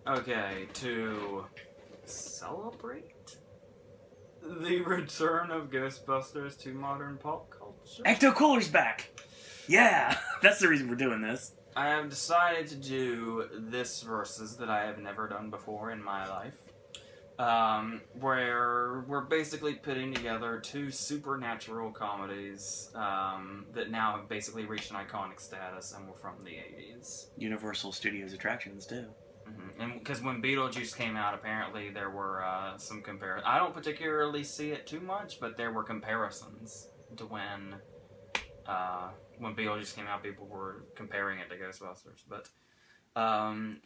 Okay, to celebrate the return of Ghostbusters to modern pop culture, Ecto Cooler's back! Yeah! That's the reason we're doing this. I have decided to do this versus that I have never done before in my life. Where we're basically putting together two supernatural comedies that now have basically reached an iconic status and were from the 80s. Universal Studios attractions, too. Mm-hmm. And because when Beetlejuice came out, apparently there were some comparisons. I don't particularly see it too much, but there were comparisons to when Beetlejuice came out, people were comparing it to Ghostbusters. But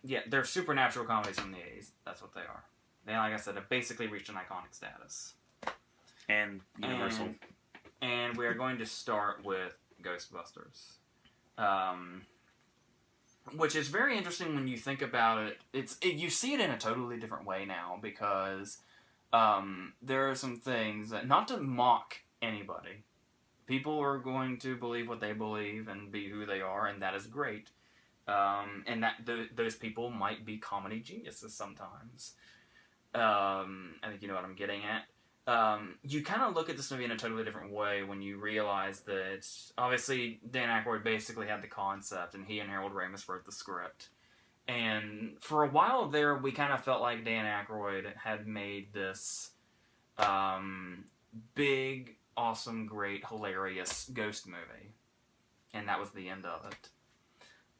yeah, they're supernatural comedies from the 80s. That's what they are. They, like I said, have basically reached an iconic status. And Universal. And we are going to start with Ghostbusters. Which is very interesting when you think about it. You see it in a totally different way now because there are some things that, not to mock anybody, people are going to believe what they believe and be who they are, and that is great. And that those people might be comedy geniuses sometimes. I think you know what I'm getting at. You kind of look at this movie in a totally different way when you realize that obviously Dan Aykroyd basically had the concept and he and Harold Ramis wrote the script. And for a while there, we kind of felt like Dan Aykroyd had made this big, awesome, great, hilarious ghost movie. And that was the end of it.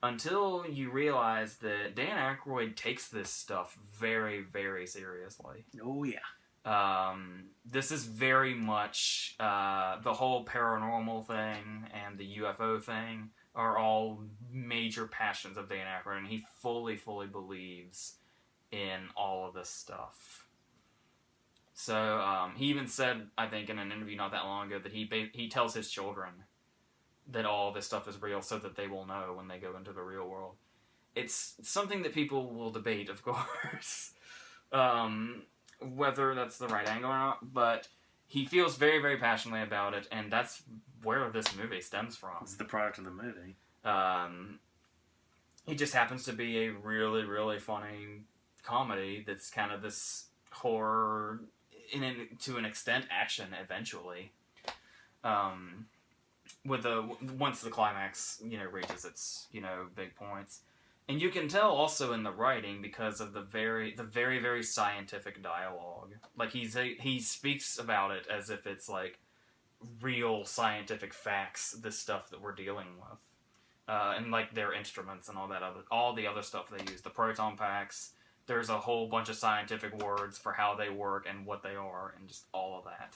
Until you realize that Dan Aykroyd takes this stuff very, very seriously. Oh, yeah. This is very much the whole paranormal thing and the UFO thing are all major passions of Dan Aykroyd, and he fully believes in all of this stuff. So he even said, I think, in an interview not that long ago, that he tells his children that all this stuff is real so that they will know when they go into the real world. It's something that people will debate, of course. Whether that's the right angle or not, but he feels very, very passionately about it, and that's where this movie stems from. It's the product of the movie. It just happens to be a really, really funny comedy that's kind of this horror, to an extent, action eventually. Once the climax, reaches its, big points. And you can tell also in the writing because of the very, very scientific dialogue. Like he speaks about it as if it's like real scientific facts. This stuff that we're dealing with, and like their instruments and all the other stuff they use. The proton packs. There's a whole bunch of scientific words for how they work and what they are, and just all of that.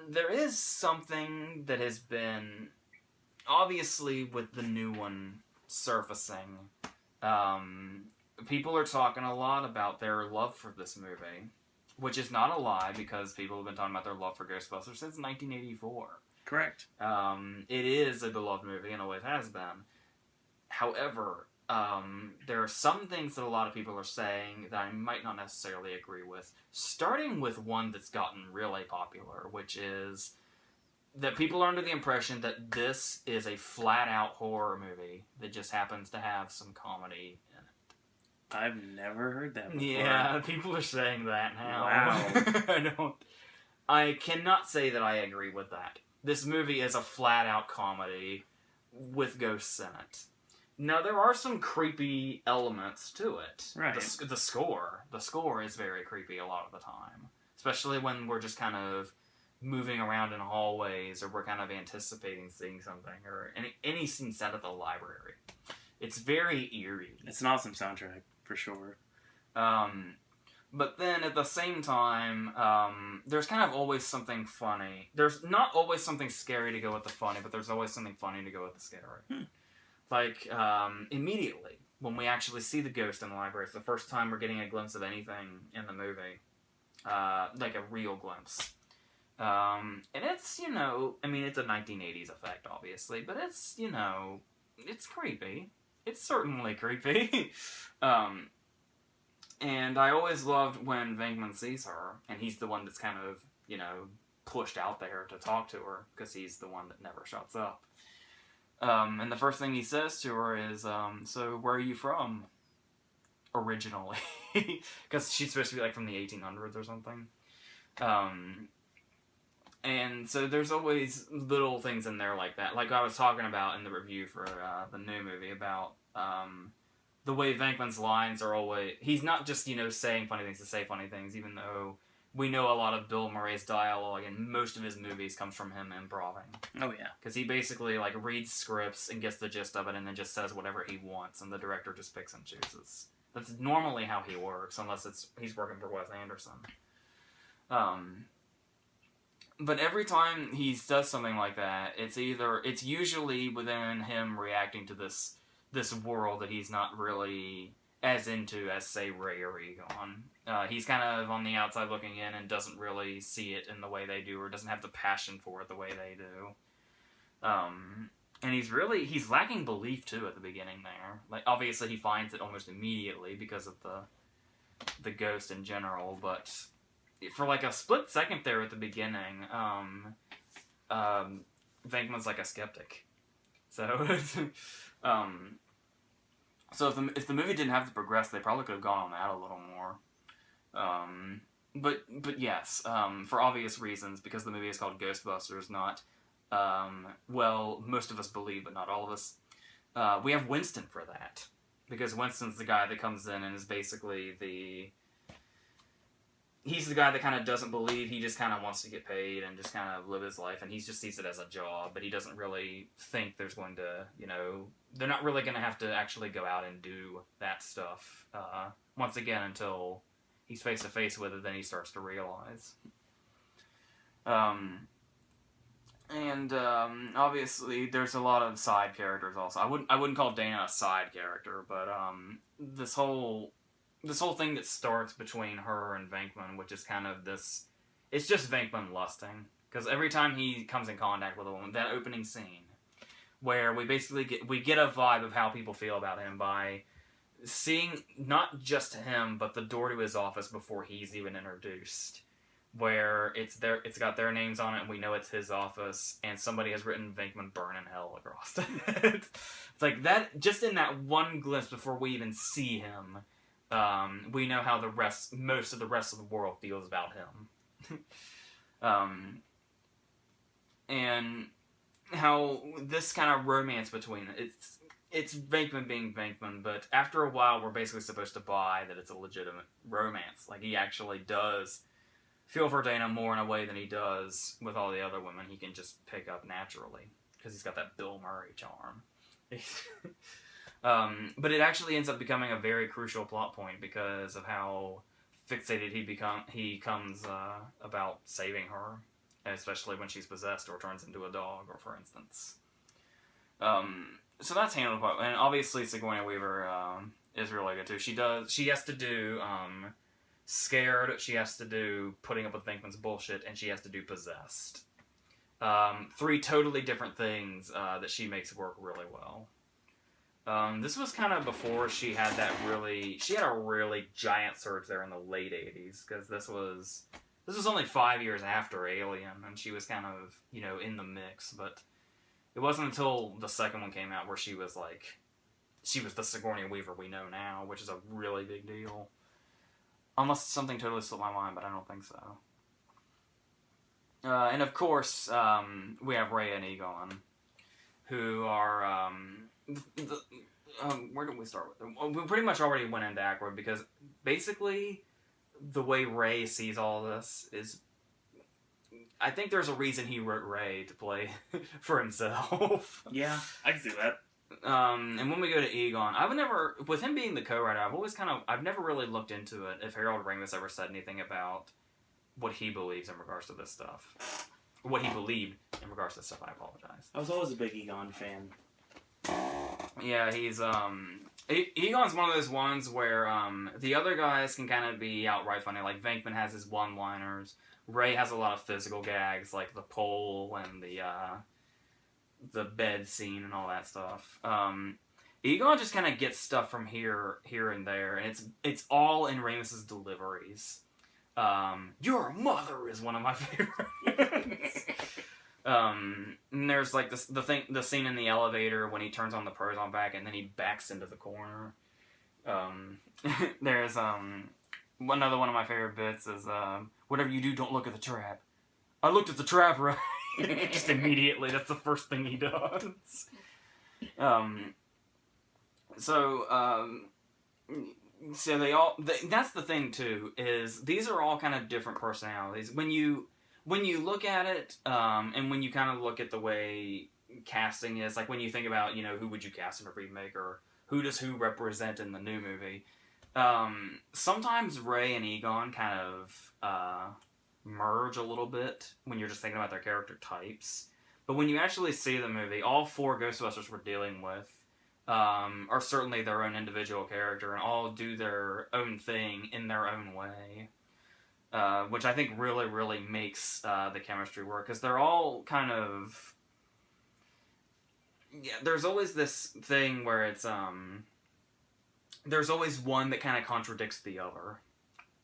There is something that has been obviously with the new one surfacing. People are talking a lot about their love for this movie, which is not a lie because people have been talking about their love for Ghostbusters since 1984. Correct. It is a beloved movie and always has been. However, there are some things that a lot of people are saying that I might not necessarily agree with, starting with one that's gotten really popular, which is that people are under the impression that this is a flat-out horror movie that just happens to have some comedy in it. I've never heard that before. Yeah, people are saying that now. Wow. I cannot say that I agree with that. This movie is a flat-out comedy with ghosts in it. Now, there are some creepy elements to it. Right. The score is very creepy a lot of the time. Especially when we're just kind of moving around in hallways, or we're kind of anticipating seeing something, or any scene set at the library. It's very eerie. It's an awesome soundtrack, for sure. But then, at the same time, there's kind of always something funny. There's not always something scary to go with the funny, but there's always something funny to go with the scary. Like, immediately, when we actually see the ghost in the library, it's the first time we're getting a glimpse of anything in the movie. Like a real glimpse. And it's, it's a 1980s effect, obviously, but it's, it's creepy. It's certainly creepy. And I always loved when Venkman sees her, and he's the one that's kind of, pushed out there to talk to her, because he's the one that never shuts up. And the first thing he says to her is, so where are you from? originally, because she's supposed to be like from the 1800s or something. Um, and so there's always little things in there like that. Like I was talking about in the review for the new movie about the way Venkman's lines are always... He's not just, saying funny things to say funny things, even though we know a lot of Bill Murray's dialogue and most of his movies comes from him improving. Oh, yeah. Because he basically, reads scripts and gets the gist of it and then just says whatever he wants, and the director just picks and chooses. That's normally how he works, unless he's working for Wes Anderson. But every time he does something like that, it's usually within him reacting to this world that he's not really as into as, say, Ray or Egon. He's kind of on the outside looking in and doesn't really see it in the way they do, or doesn't have the passion for it the way they do. And he's lacking belief, too, at the beginning there. Like, obviously he finds it almost immediately because of the ghost in general, but for, a split second there at the beginning, Venkman's like a skeptic. So, so if the movie didn't have to progress, they probably could have gone on that a little more. But yes, for obvious reasons, because the movie is called Ghostbusters, not, most of us believe, but not all of us. We have Winston for that, because Winston's the guy that comes in and is basically he's the guy that kind of doesn't believe, he just kind of wants to get paid and just kind of live his life, and he just sees it as a job, but he doesn't really think there's going to, they're not really going to have to actually go out and do that stuff, once again, until he's face to face with it, then he starts to realize. Obviously, there's a lot of side characters also. I wouldn't call Dana a side character, but, this whole thing that starts between her and Venkman, which is kind of it's just Venkman lusting. Because every time he comes in contact with a woman, that opening scene, where we basically get a vibe of how people feel about him by seeing not just him, but the door to his office before he's even introduced. Where it's got their names on it, and we know it's his office, and somebody has written Venkman burn in hell across it. It's like that, just in that one glimpse before we even see him, we know how most of the rest of the world feels about him. And how this kind of romance between it's Venkman being Venkman, but after a while we're basically supposed to buy that it's a legitimate romance. Like, he actually does feel for Dana more in a way than he does with all the other women he can just pick up naturally, because he's got that Bill Murray charm. But it actually ends up becoming a very crucial plot point because of how fixated he comes about saving her, especially when she's possessed or turns into a dog, or for instance. So that's handled quite well. And obviously Sigourney Weaver is really good too. She has to do Scared, she has to do Putting Up with Venkman's Bullshit, and she has to do Possessed. 3 totally different things that she makes work really well. This was kind of before she had a really giant surge there in the late 80s, because this was only 5 years after Alien, and she was kind of, in the mix, but it wasn't until the second one came out where she was the Sigourney Weaver we know now, which is a really big deal. Unless something totally slipped my mind, but I don't think so. And of course, we have Ray and Egon, who are, where did we start with them? We pretty much already went into Aykroyd, because basically the way Ray sees all this is, I think there's a reason he wrote Ray to play for himself. Yeah, I can see that. And when we go to Egon, with him being the co-writer, I've never really looked into it, if Harold Ramis ever said anything about what he believes in regards to this stuff. What he believed in regards to this stuff, I apologize. I was always a big Egon fan. Yeah, he's, Egon's one of those ones where, the other guys can kind of be outright funny, like Venkman has his one-liners, Ray has a lot of physical gags, like the pole and the bed scene and all that stuff. Egon just kind of gets stuff from here and there, and it's all in Ramis's deliveries. Your mother is one of my favorites. And there's like the scene in the elevator when he turns on the Proton back and then he backs into the corner. Um, there's another one of my favorite bits is whatever you do, don't look at the trap. I looked at the trap, right? Just immediately, that's the first thing he does. So that's the thing too, is these are all kind of different personalities. When you look at it, and when you kind of look at the way casting is, like when you think about, who would you cast in a remake, or who does who represent in the new movie, sometimes Ray and Egon kind of merge a little bit when you're just thinking about their character types. But when you actually see the movie, all 4 Ghostbusters we're dealing with are certainly their own individual character and all do their own thing in their own way. Which I think really, really makes the chemistry work, because they're all kind of... Yeah, there's always this thing where it's... there's always one that kind of contradicts the other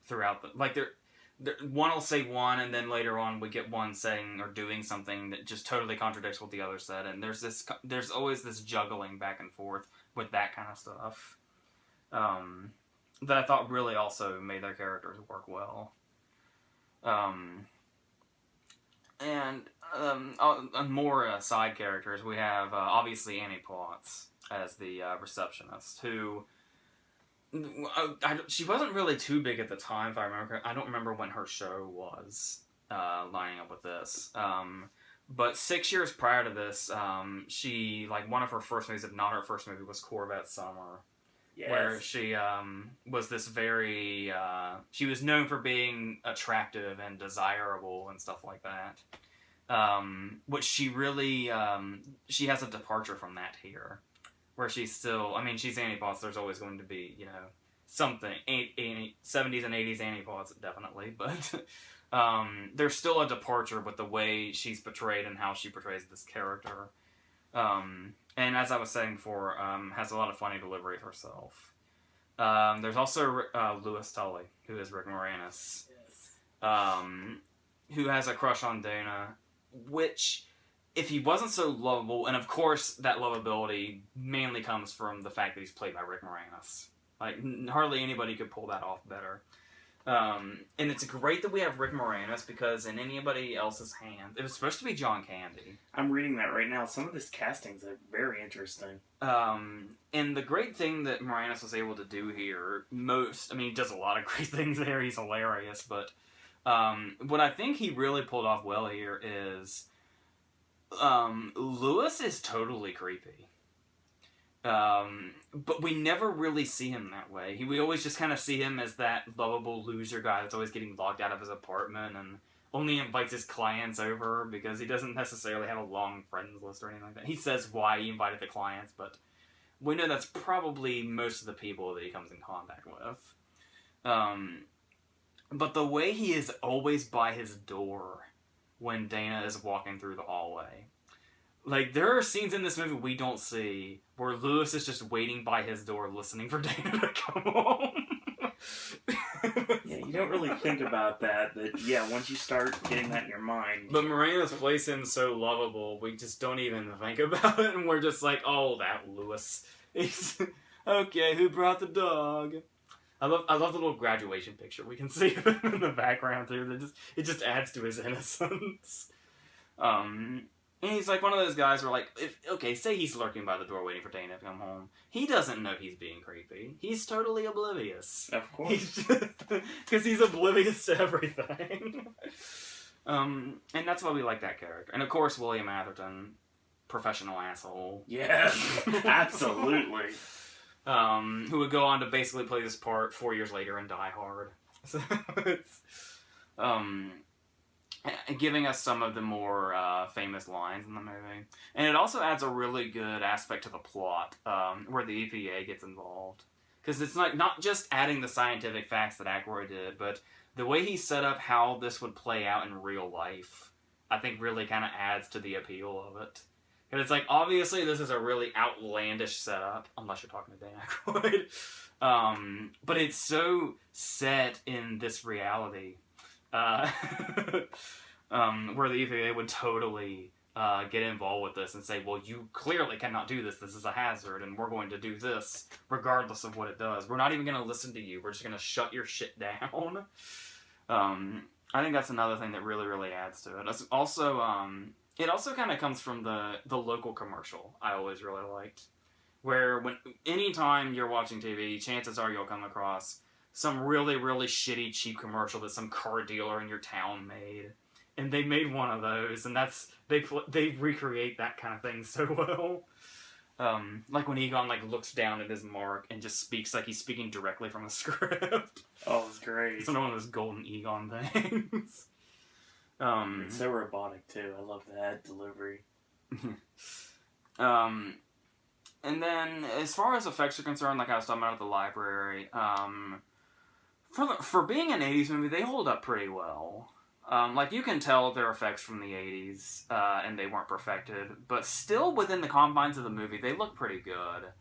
throughout the... Like, one will say one, and then later on we get one saying or doing something that just totally contradicts what the other said, and there's always this juggling back and forth with that kind of stuff that I thought really also made their characters work well. And on more side characters, we have obviously Annie Potts as the receptionist, who... she wasn't really too big at the time, if I remember. I don't remember when her show was lining up with this. But 6 years prior to this, she, like, one of her first movies, if not her first movie, was Corvette Summer. Yes. Where she was this very... she was known for being attractive and desirable and stuff like that. Which she really... she has a departure from that here. Where she's still... I mean, she's Annie Potts. There's always going to be, something. 70s and 80s Annie Potts, definitely. But there's still a departure with the way she's portrayed and how she portrays this character. And as I was saying before, has a lot of funny delivery herself. There's also Louis Tully, who is Rick Moranis. Yes. Who has a crush on Dana, which... If he wasn't so lovable, and of course that lovability mainly comes from the fact that he's played by Rick Moranis. Like, hardly anybody could pull that off better. And it's great that we have Rick Moranis, because in anybody else's hand, it was supposed to be John Candy. I'm reading that right now. Some of this castings are very interesting. And the great thing that Moranis was able to do here, he does a lot of great things there, he's hilarious, but what I think he really pulled off well here is... Louis is totally creepy. But we never really see him that way. We always just kind of see him as that lovable loser guy that's always getting locked out of his apartment and only invites his clients over because he doesn't necessarily have a long friends list or anything like that. He says why he invited the clients, but we know that's probably most of the people that he comes in contact with. But the way he is always by his door when Dana is walking through the hallway. Like, there are scenes in this movie we don't see where Louis is just waiting by his door listening for Dana to come home. Yeah, you don't really think about that, but yeah, once you start getting that in your mind... But Moranis plays him so lovable, we just don't even think about it, and we're just like, oh, that Louis. Okay, who brought the dog? I love the little graduation picture we can see of him in the background too. It just adds to his innocence. And he's like one of those guys where, like, say he's lurking by the door waiting for Dana to come home. He doesn't know he's being creepy. He's totally oblivious. Of course. Because he's oblivious to everything. And that's why we like that character. And of course, William Atherton, professional asshole. Yes, absolutely. Who would go on to basically play this part 4 years later in Die Hard. So it's, giving us some of the more famous lines in the movie. And it also adds a really good aspect to the plot, where the EPA gets involved. Because it's not just adding the scientific facts that Aykroyd did, but the way he set up how this would play out in real life, I think really kind of adds to the appeal of it. And it's like, obviously this is a really outlandish setup, unless you're talking to Dan Aykroyd. But it's so set in this reality, where the EPA would totally get involved with this and say, well, you clearly cannot do this. This is a hazard, and we're going to do this regardless of what it does. We're not even going to listen to you. We're just going to shut your shit down. I think that's another thing that really, really adds to it. It also kind of comes from the local commercial I always really liked. Where anytime you're watching TV, chances are you'll come across some really, really shitty, cheap commercial that some car dealer in your town made. And they made one of those, and they recreate that kind of thing so well. Like when Egon looks down at his mark and just speaks like he's speaking directly from a script. Oh, it's great. It's one of those golden Egon things. It's so robotic too. I love that delivery. And then as far as effects are concerned, like I was talking about at the library, for being an 80s movie, they hold up pretty well. You can tell they're effects from the 80s, and they weren't perfected, but still within the confines of the movie, they look pretty good.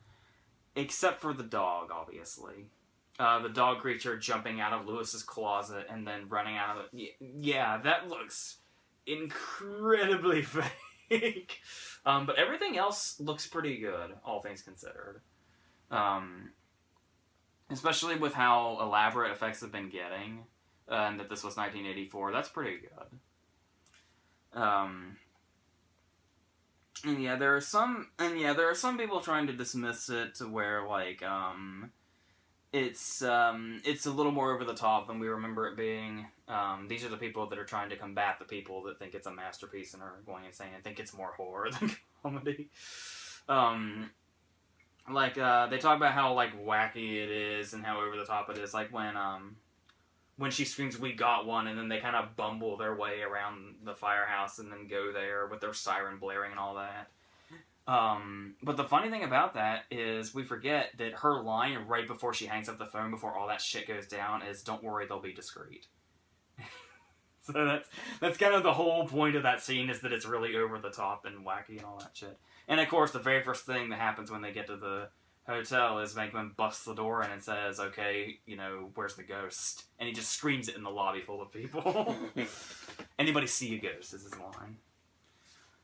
Except for the dog, obviously. The dog creature jumping out of Lewis's closet and then running out of it. Yeah, that looks incredibly fake. But everything else looks pretty good, all things considered. Especially with how elaborate effects have been getting. And that this was 1984, that's pretty good. And there are some people trying to dismiss it to where it's a little more over the top than we remember it being. These are the people that are trying to combat the people that think it's a masterpiece and are going insane and think it's more horror than comedy. They talk about how wacky it is and how over the top it is. When she screams, "We got one," and then they kind of bumble their way around the firehouse and then go there with their siren blaring and all that. But the funny thing about that is we forget that her line right before she hangs up the phone, before all that shit goes down, is, "Don't worry, they'll be discreet." So that's kind of the whole point of that scene, is that it's really over the top and wacky and all that shit. And of course, the very first thing that happens when they get to the hotel is Venkman busts the door in and says, "Okay, where's the ghost?" And he just screams it in the lobby full of people. "Anybody see a ghost?" is his line.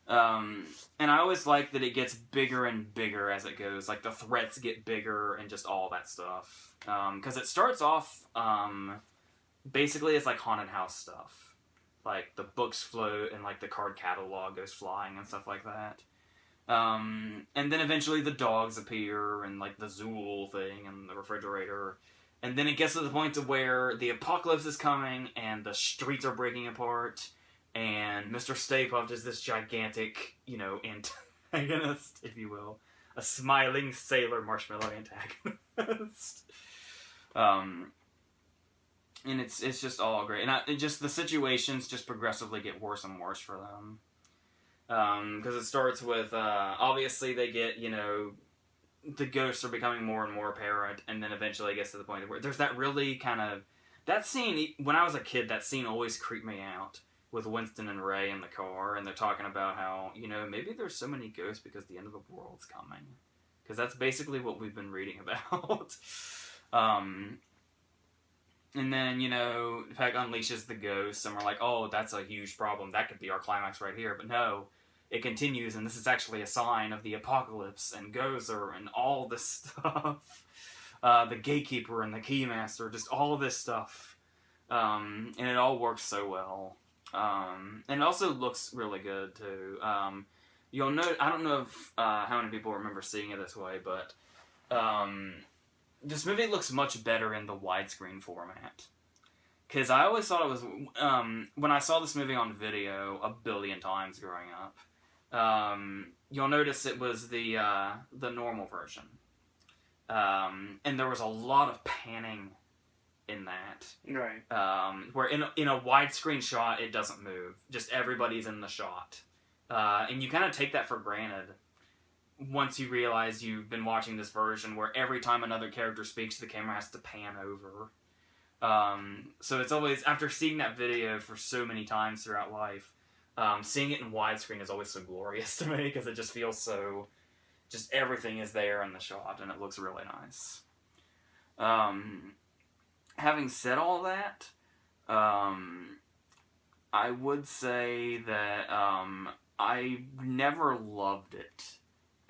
And I always like that it gets bigger and bigger as it goes. The threats get bigger and just all that stuff. Because it starts off, basically it's haunted house stuff. The books float and the card catalog goes flying and stuff like that. And then eventually the dogs appear and the Zool thing and the refrigerator. And then it gets to the point to where the apocalypse is coming and the streets are breaking apart. And Mr. Stay Puft is this gigantic, antagonist, if you will. A smiling sailor marshmallow antagonist. And it's just all great. And the situations just progressively get worse and worse for them. Because it starts with, obviously they get, the ghosts are becoming more and more apparent, and then eventually it gets to the point where there's that really kind of, that scene, when I was a kid, that scene always creeped me out, with Winston and Ray in the car, and they're talking about how, maybe there's so many ghosts because the end of the world's coming. Because that's basically what we've been reading about. And then, Peck unleashes the ghosts, and we're like, oh, that's a huge problem. That could be our climax right here. But no, it continues, and this is actually a sign of the apocalypse, and Gozer, and all this stuff. The Gatekeeper and the Keymaster, just all of this stuff. And it all works so well. And it also looks really good, too. You'll note, I don't know if, how many people remember seeing it this way, but this movie looks much better in the widescreen format. Because I always thought it was, when I saw this movie on video a billion times growing up, you'll notice it was the normal version. And there was a lot of panning in that. Right. Where in a widescreen shot, it doesn't move. Just everybody's in the shot. And you kind of take that for granted once you realize you've been watching this version where every time another character speaks, the camera has to pan over. So it's always, after seeing that video for so many times throughout life, seeing it in widescreen is always so glorious to me, because it just feels so, just everything is there in the shot, and it looks really nice. Having said all that, I would say that I never loved it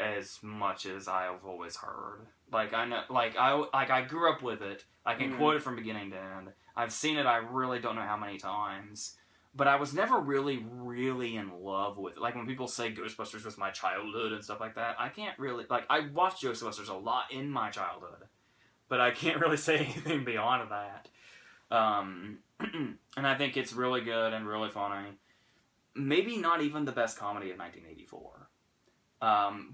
as much as I've always heard. Like I know, I grew up with it. I can quote it from beginning to end. I've seen it. I really don't know how many times, but I was never really, really in love with it. Like when people say Ghostbusters was my childhood and stuff like that, I can't really like. I watched Ghostbusters a lot in my childhood, but I can't really say anything beyond that. And I think it's really good and really funny. Maybe not even the best comedy of 1984.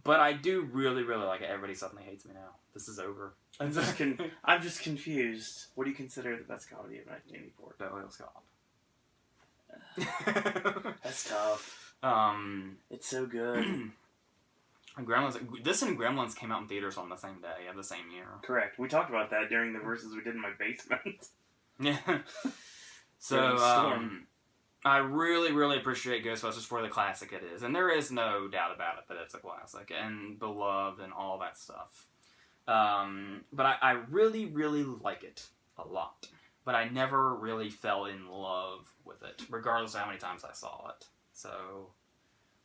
But I do really, really like it. Everybody suddenly hates me now. This is over. I'm just confused. What do you consider the best comedy of 1984? Beverly Cop. That's tough. It's so good. This and Gremlins came out in theaters on the same day of the same year. Correct. We talked about that during the verses we did in my basement. Yeah. So, I really, really appreciate Ghostbusters for the classic it is. And there is no doubt about it that it's a classic and beloved and all that stuff. But I really, really like it a lot. But I never really fell in love with it, regardless of how many times I saw it. So,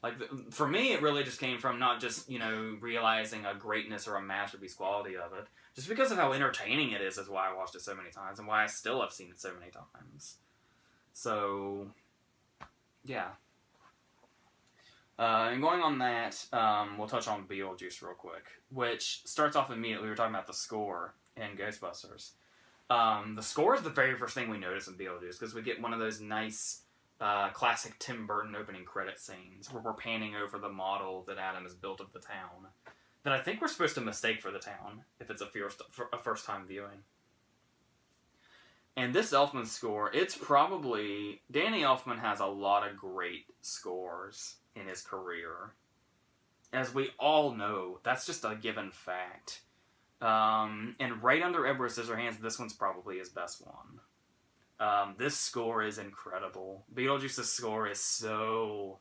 like, for me, it really just came from not just, realizing a greatness or a masterpiece quality of it. Just because of how entertaining it is why I watched it so many times and why I still have seen it so many times. So, yeah. And going on that, we'll touch on Beetlejuice real quick, which starts off immediately. We were talking about the score in Ghostbusters. The score is the very first thing we notice in Beetlejuice, because we get one of those nice, classic Tim Burton opening credit scenes where we're panning over the model that Adam has built of the town, that I think we're supposed to mistake for the town, if it's a first-time viewing. And this Elfman score, it's probably... Danny Elfman has a lot of great scores in his career. As we all know, that's just a given fact. And right under Edward Scissorhands, this one's probably his best one. This score is incredible. Beetlejuice's score is so...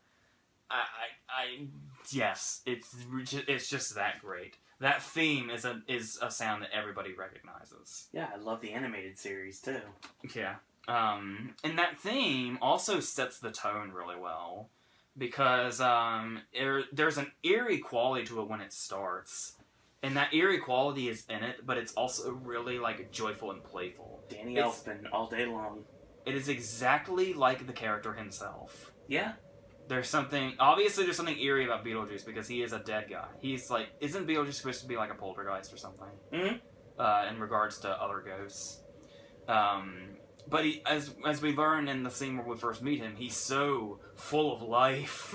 Yes, it's just that great. That theme is a sound that everybody recognizes. Yeah, I love the animated series too. Yeah. And that theme also sets the tone really well, because there's an eerie quality to it when it starts. And that eerie quality is in it, but it's also really, joyful and playful. Danny Elfman, all day long. It is exactly like the character himself. Yeah. There's something eerie about Beetlejuice, because he is a dead guy. He's isn't Beetlejuice supposed to be like a poltergeist or something? Mm-hmm. In regards to other ghosts. But he, as we learn in the scene where we first meet him, he's so full of life.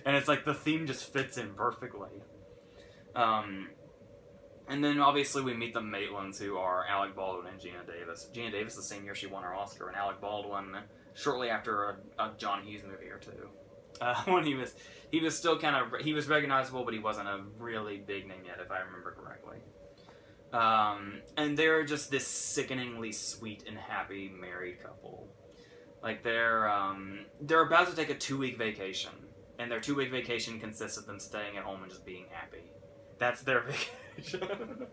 And it's the theme just fits in perfectly. And then obviously we meet the Maitlands, who are Alec Baldwin and Gina Davis. Gina Davis the same year she won her Oscar, and Alec Baldwin shortly after a John Hughes movie or two. When he was still he was recognizable, but he wasn't a really big name yet, if I remember correctly. And they're just this sickeningly sweet and happy married couple. They're about to take a 2-week vacation, and their 2-week vacation consists of them staying at home and just being happy. That's their vacation.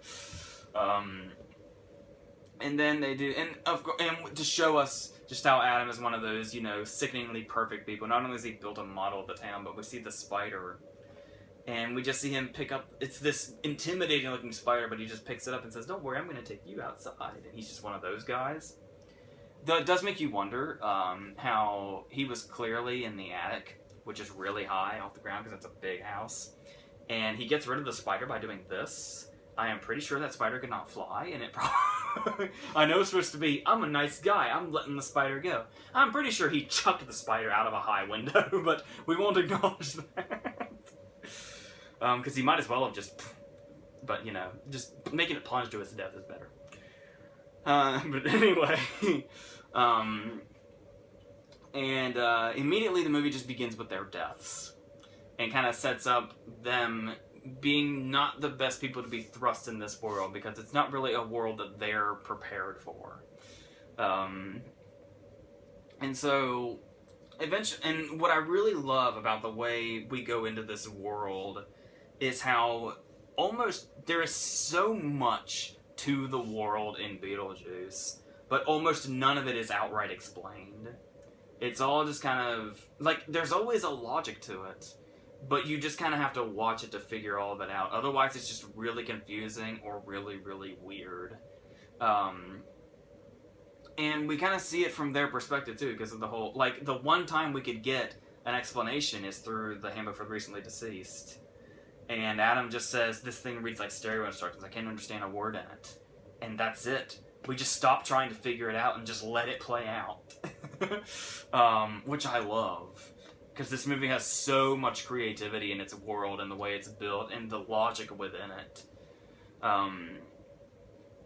And then they do, and to show us just how Adam is one of those, sickeningly perfect people. Not only has he built a model of the town, but we see the spider, and we just see him pick up, it's this intimidating looking spider, but he just picks it up and says, "Don't worry, I'm going to take you outside." And he's just one of those guys. Though it does make you wonder how he was clearly in the attic, which is really high off the ground because it's a big house. And he gets rid of the spider by doing this. I am pretty sure that spider could not fly, and it probably... I know it's supposed to be, I'm a nice guy, I'm letting the spider go. I'm pretty sure he chucked the spider out of a high window, but we won't acknowledge that. Because he might as well have just... But, just making it plunge to his death is better. But anyway... immediately the movie just begins with their deaths. And kind of sets up them being not the best people to be thrust in this world, because it's not really a world that they're prepared for. And so, eventually, and what I really love about the way we go into this world is how there is so much to the world in Beetlejuice, but almost none of it is outright explained. It's all just kind of like there's always a logic to it, but you just kind of have to watch it to figure all of it out. Otherwise, it's just really confusing or really, really weird. And we kind of see it from their perspective too, because of the whole like the one time we could get an explanation is through the Handbook for the Recently Deceased, and Adam just says this thing reads like stereo instructions. I can't understand a word in it, and that's it. We just stop trying to figure it out and just let it play out, which I love. Because this movie has so much creativity in its world and the way it's built and the logic within it.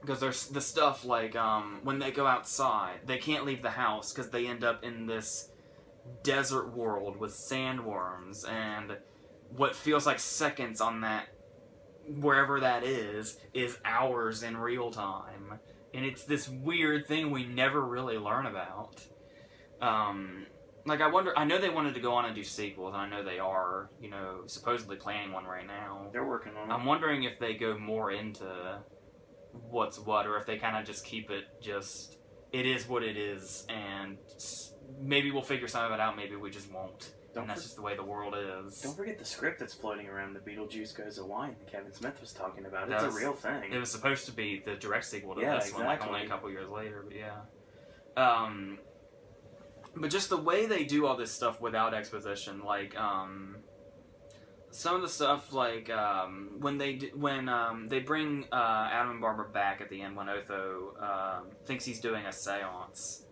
Because there's the stuff like when they go outside, they can't leave the house because they end up in this desert world with sandworms, and what feels like seconds on that, wherever that is hours in real time. And it's this weird thing we never really learn about. Like, I know they wanted to go on and do sequels, and I know they are, supposedly planning one right now. They're working on it. I'm wondering if they go more into what's what, or if they kind of just keep it it is what it is, and maybe we'll figure some of it out, maybe we just won't. That's just the way the world is. Don't forget the script that's floating around, the Beetlejuice Goes Hawaiian that Kevin Smith was talking about. It's a real thing. It was supposed to be the direct sequel to this one, like only a couple years later, but yeah. But just the way they do all this stuff without exposition, like, some of the stuff, like, when they bring Adam and Barbara back at the end when Otho thinks he's doing a seance,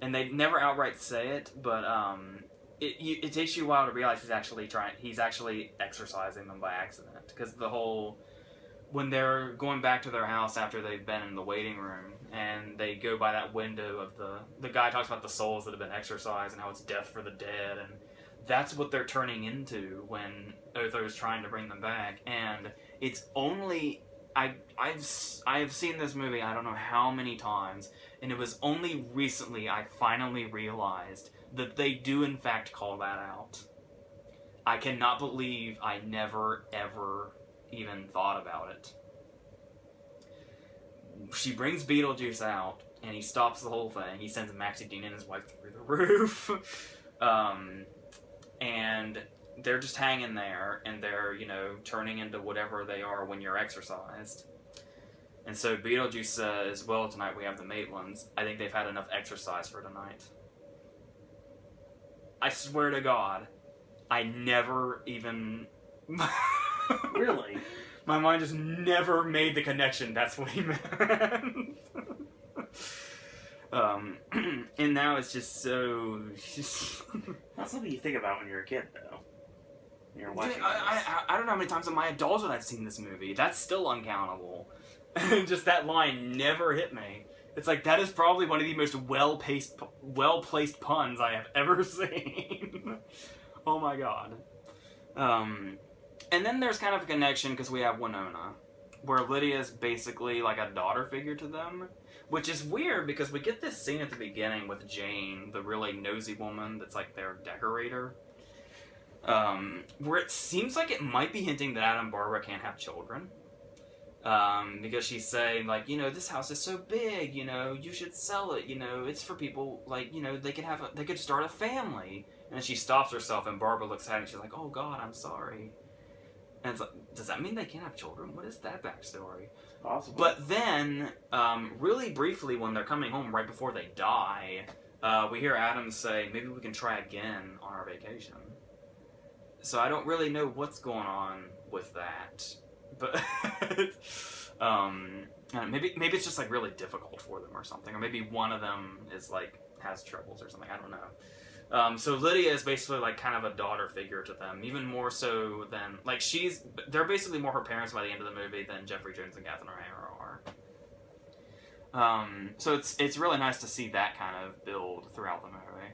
and they never outright say it, but it takes you a while to realize he's actually exorcising them by accident, because when they're going back to their house after they've been in the waiting room, and they go by that window of the guy talks about the souls that have been exorcised and how it's death for the dead, and that's what they're turning into when Otho's trying to bring them back. And it's only I've seen this movie I don't know how many times, and it was only recently I finally realized that they do in fact call that out. I cannot believe I never ever even thought about it. She brings Beetlejuice out, and he stops the whole thing. He sends Maxie Dean and his wife through the roof. And they're just hanging there, and they're, turning into whatever they are when you're exorcised. And so Beetlejuice says, well, tonight we have the Maitlands. I think they've had enough exercise for tonight. I swear to God, I never even... Really? My mind just never made the connection. That's what he meant. And now it's just so... Not something you think about when you're a kid, though. When you're watching I don't know how many times in my adulthood I've seen this movie. That's still uncountable. Just that line never hit me. It's like, that is probably one of the most well-placed puns I have ever seen. Oh my God. And then there's kind of a connection because we have Winona, where Lydia's basically like a daughter figure to them, which is weird because we get this scene at the beginning with Jane, the really nosy woman that's like their decorator, where it seems like it might be hinting that Adam and Barbara can't have children. Because she's saying, like, this house is so big, you should sell it, it's for people, like, they could start a family. And then she stops herself, and Barbara looks at her, and she's like, oh God, I'm sorry. And it's like, does that mean they can't have children? What is that backstory? Possible. But then, really briefly, when they're coming home right before they die, we hear Adam say, maybe we can try again on our vacation. So I don't really know what's going on with that. But maybe it's just like really difficult for them or something, or maybe one of them is like has troubles or something. I don't know. So Lydia is basically like kind of a daughter figure to them, even more so than like they're basically more her parents by the end of the movie than Jeffrey Jones and Catherine O'Hara are. So it's really nice to see that kind of build throughout the movie.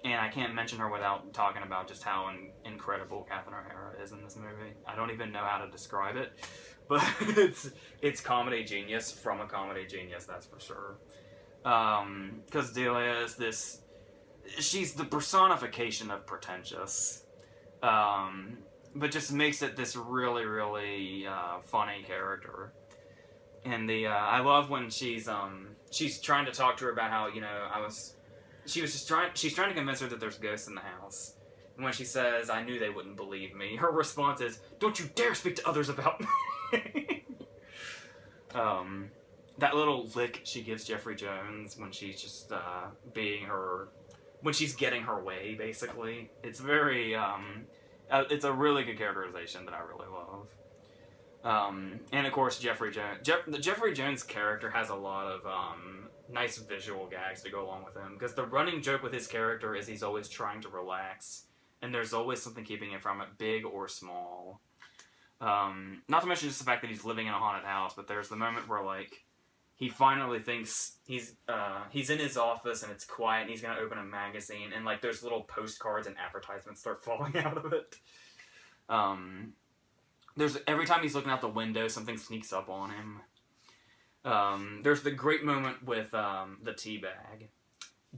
And I can't mention her without talking about just how incredible Catherine O'Hara is in this movie. I don't even know how to describe it, but it's comedy genius from a comedy genius, that's for sure. Because Delia is she's the personification of pretentious, but just makes it this really, really funny character. And I love when she's trying to talk to her about how, she's trying to convince her that there's ghosts in the house. And when she says, "I knew they wouldn't believe me," her response is, "Don't you dare speak to others about me." That little lick she gives Jeffrey Jones when she's just when she's getting her way, basically. It's very, it's a really good characterization that I really love. And of course, Jeffrey Jones character has a lot of nice visual gags to go along with him, because the running joke with his character is he's always trying to relax, and there's always something keeping him from it, big or small. Not to mention just the fact that he's living in a haunted house, but there's the moment where, like, he finally thinks he's in his office and it's quiet and he's going to open a magazine, and, like, there's little postcards and advertisements start falling out of it. Every time he's looking out the window, something sneaks up on him. There's the great moment with the tea bag,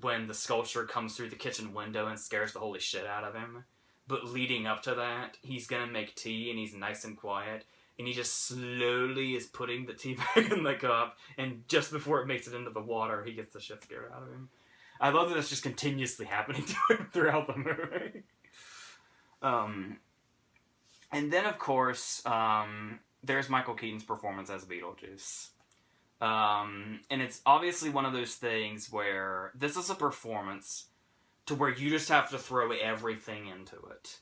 when the sculpture comes through the kitchen window and scares the holy shit out of him. But leading up to that, he's gonna make tea, and he's nice and quiet, and he just slowly is putting the tea bag in the cup, and just before it makes it into the water, he gets the shit scared out of him. I love that it's just continuously happening to him throughout the movie. And then, of course, there's Michael Keaton's performance as Beetlejuice. And it's obviously one of those things where this is a performance to where you just have to throw everything into it.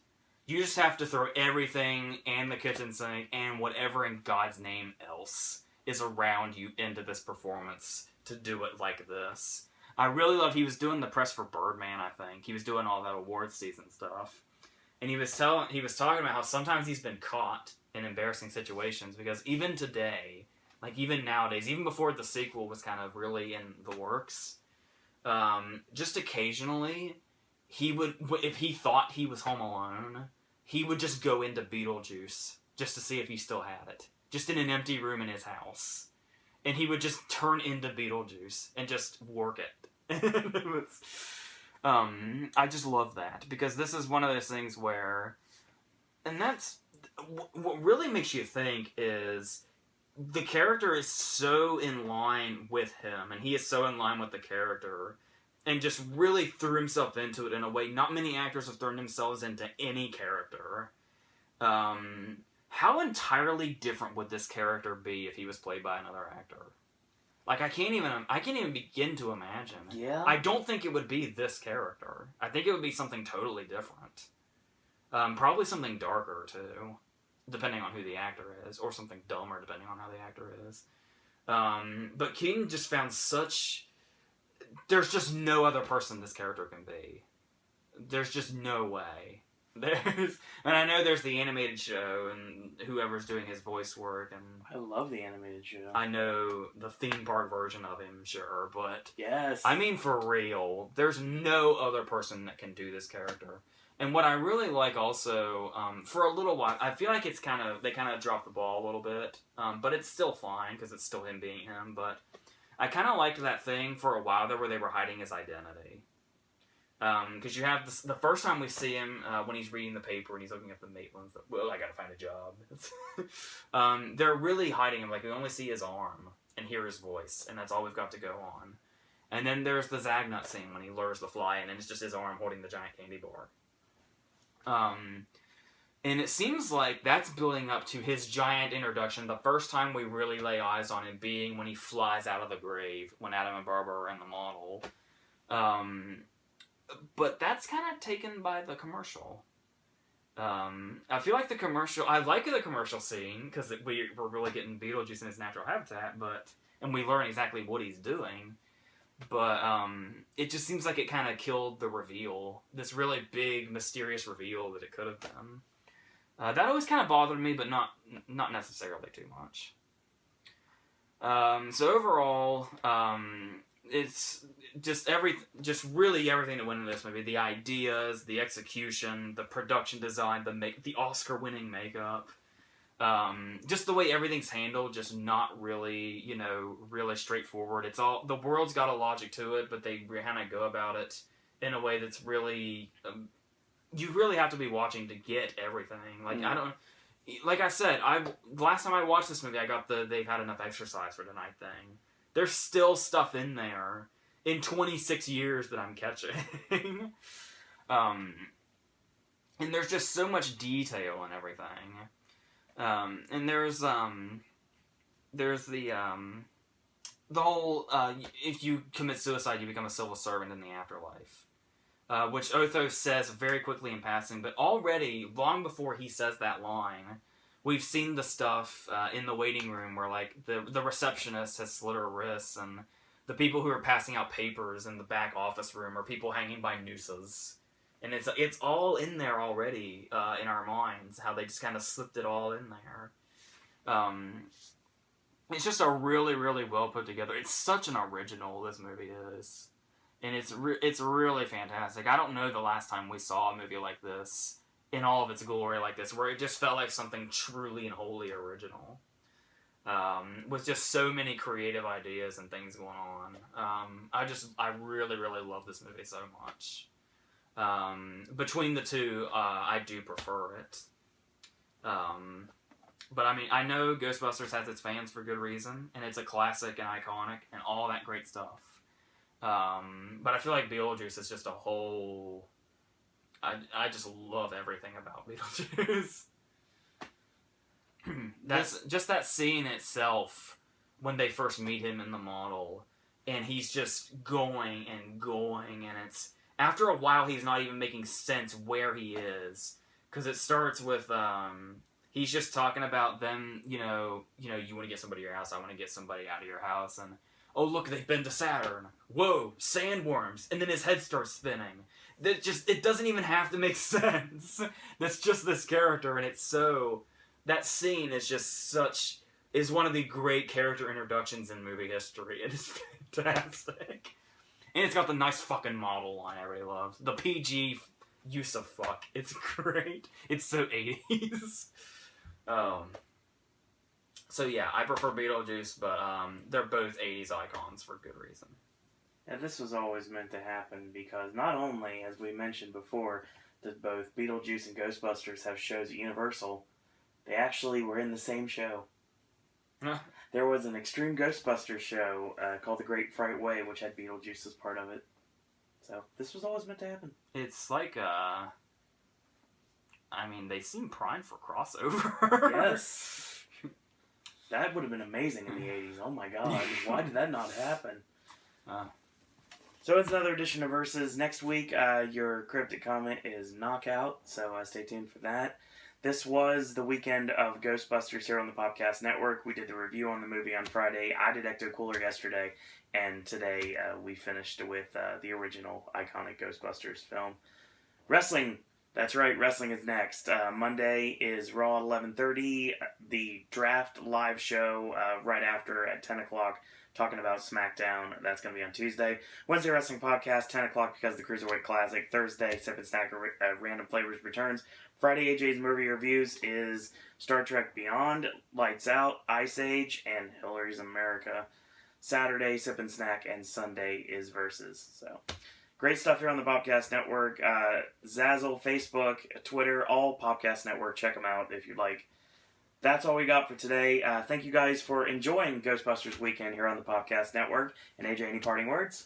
You just have to throw everything and the kitchen sink and whatever in God's name else is around you into this performance to do it like this. I really loved he was doing the press for Birdman, I think. He was doing all that awards season stuff. And he was talking about how sometimes he's been caught in embarrassing situations, because even today, like even nowadays, even before the sequel was kind of really in the works, just occasionally, he would, if he thought he was home alone, he would just go into Beetlejuice just to see if he still had it. Just in an empty room in his house. And he would just turn into Beetlejuice and just work it. I just love that, because this is one of those things where, and that's, what really makes you think is, the character is so in line with him, and he is so in line with the character, and just really threw himself into it in a way not many actors have thrown themselves into any character. How entirely different would this character be if he was played by another actor? Like, I can't even begin to imagine. Yeah. I don't think it would be this character. I think it would be something totally different. Probably something darker, too, depending on who the actor is, or something dumber, depending on how the actor is. But Keaton just found there's just no other person this character can be. There's just no way. And I know there's the animated show, and whoever's doing his voice work, and I love the animated show. I know the theme park version of him, sure, but yes, I mean, for real, there's no other person that can do this character. And what I really like also, for a little while, I feel like they kind of dropped the ball a little bit, but it's still fine, because it's still him being him, but I kind of liked that thing for a while there where they were hiding his identity. Because you have the first time we see him, when he's reading the paper and he's looking at the Maitlands, well, I gotta find a job. They're really hiding him, like we only see his arm and hear his voice, and that's all we've got to go on. And then there's the Zagnut scene when he lures the fly in, and it's just his arm holding the giant candy bar. And it seems like that's building up to his giant introduction, the first time we really lay eyes on him being when he flies out of the grave, when Adam and Barbara are in the model. But that's kind of taken by the commercial. I feel like I like the commercial scene, because we're really getting Beetlejuice in his natural habitat, and we learn exactly what he's doing. But it just seems like it kind of killed the reveal, this really big, mysterious reveal that it could have been. That always kind of bothered me, but not necessarily too much. So overall, it's just really everything that went into this movie. The ideas, the execution, the production design, the Oscar-winning makeup. Just the way everything's handled, just not really, really straightforward. It's all, the world's got a logic to it, but they kind of go about it in a way that's really, you really have to be watching to get everything. Like I said, last time I watched this movie, I got they've had enough exercise for tonight thing. There's still stuff in there in 26 years that I'm catching. And there's just so much detail and everything. And there's the whole, if you commit suicide, you become a civil servant in the afterlife. Which Otho says very quickly in passing, but already, long before he says that line, we've seen the stuff in the waiting room where, like, the receptionist has slit her wrists, and the people who are passing out papers in the back office room are people hanging by nooses. And it's all in there already in our minds, how they just kind of slipped it all in there. It's just a really, really well put together. It's such an original, this movie is. And it's really fantastic. I don't know the last time we saw a movie like this in all of its glory like this, where it just felt like something truly and wholly original. With just so many creative ideas and things going on. I really, really love this movie so much. Between the two, I do prefer it. But I mean, I know Ghostbusters has its fans for good reason, and it's a classic and iconic and all that great stuff. But I feel like Beetlejuice is just a whole... I just love everything about Beetlejuice. That's just that scene itself when they first meet him in the model, and he's just going and going, and it's after a while he's not even making sense where he is, because it starts with he's just talking about them, you know, you want to get somebody to your house, I want to get somebody out of your house, and oh look, they've been to Saturn. Whoa, sandworms, and then his head starts spinning. It doesn't even have to make sense. That's just this character, and it's so... That scene is just is one of the great character introductions in movie history. It is fantastic. And it's got the nice fucking model line I really love. The PG use of fuck. It's great. It's so 80s. So yeah, I prefer Beetlejuice, but they're both 80s icons for good reason. And this was always meant to happen because not only, as we mentioned before, did both Beetlejuice and Ghostbusters have shows at Universal, they actually were in the same show. There was an Extreme Ghostbusters show called The Great Fright Way, which had Beetlejuice as part of it. So, this was always meant to happen. It's like, I mean, they seem primed for crossover. Yes. That would have been amazing in the 80s. Oh my god. Why did that not happen? So it's another edition of Versus. Next week, your cryptic comment is Knockout, so stay tuned for that. This was the weekend of Ghostbusters here on the Podcast Network. We did the review on the movie on Friday. I did Ecto Cooler yesterday, and today we finished with the original iconic Ghostbusters film. Wrestling, that's right, wrestling is next. Monday is Raw at 11:30, the Draft live show right after at 10 o'clock. Talking about SmackDown. That's going to be on Tuesday. Wednesday Wrestling Podcast, 10 o'clock because of the Cruiserweight Classic. Thursday, Sip and Snack Random Flavors returns. Friday, AJ's movie reviews is Star Trek Beyond, Lights Out, Ice Age, and Hillary's America. Saturday, Sip and Snack, and Sunday is Versus. So, great stuff here on the Podcast Network. Zazzle, Facebook, Twitter, all Podcast Network. Check them out if you'd like. That's all we got for today. Thank you guys for enjoying Ghostbusters Weekend here on the Podcast Network. And AJ, any parting words?